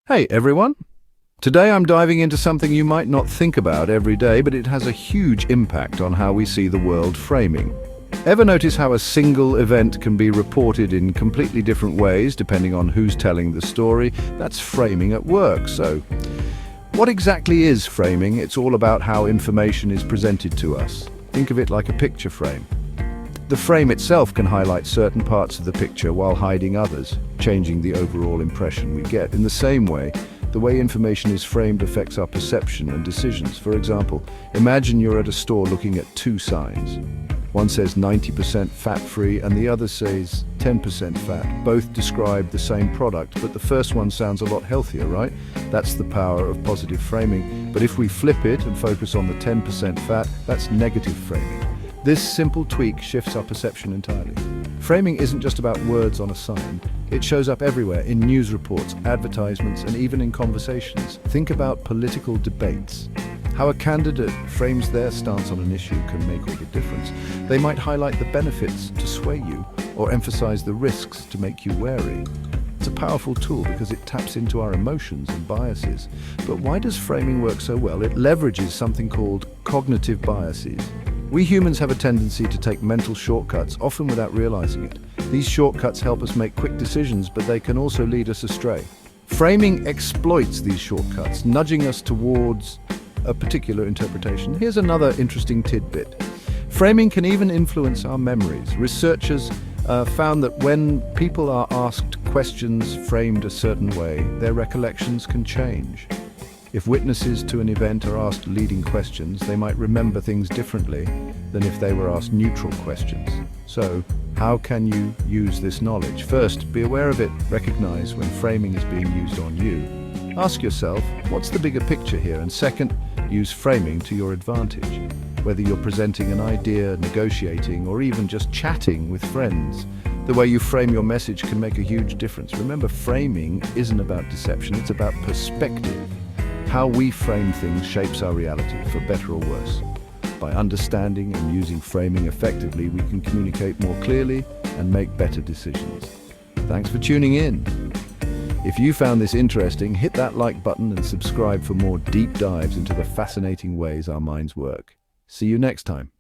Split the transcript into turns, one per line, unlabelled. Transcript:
Hey everyone! Today I'm diving into something you might not think about every day, but it has a huge impact on how we see the world: framing. Ever notice how a single event can be reported in completely different ways depending on who's telling the story? That's framing at work. So, what exactly is framing? It's all about how information is presented to us. Think of it like a picture frame. The frame itself can highlight certain parts of the picture while hiding others, changing the overall impression we get. In the same way, the way information is framed affects our perception and decisions. For example, imagine you're at a store looking at two signs. One says 90% fat-free and the other says 10% fat. Both describe the same product, but the first one sounds a lot healthier, right? That's the power of positive framing. But if we flip it and focus on the 10% fat, that's negative framing. This simple tweak shifts our perception entirely. Framing isn't just about words on a sign. It shows up everywhere, in news reports, advertisements, and even in conversations. Think about political debates. How a candidate frames their stance on an issue can make all the difference. They might highlight the benefits to sway you, or emphasize the risks to make you wary. It's a powerful tool because it taps into our emotions and biases. But why does framing work so well? It leverages something called cognitive biases. We humans have a tendency to take mental shortcuts, often without realizing it. These shortcuts help us make quick decisions, but they can also lead us astray. Framing exploits these shortcuts, nudging us towards a particular interpretation. Here's another interesting tidbit. Framing can even influence our memories. Researchers found that when people are asked questions framed a certain way, their recollections can change. If witnesses to an event are asked leading questions, they might remember things differently than if they were asked neutral questions. So, how can you use this knowledge? First, be aware of it. Recognize when framing is being used on you. Ask yourself, what's the bigger picture here? And second, use framing to your advantage. Whether you're presenting an idea, negotiating, or even just chatting with friends, the way you frame your message can make a huge difference. Remember, framing isn't about deception, it's about perspective. How we frame things shapes our reality, for better or worse. By understanding and using framing effectively, we can communicate more clearly and make better decisions. Thanks for tuning in. If you found this interesting, hit that like button and subscribe for more deep dives into the fascinating ways our minds work. See you next time.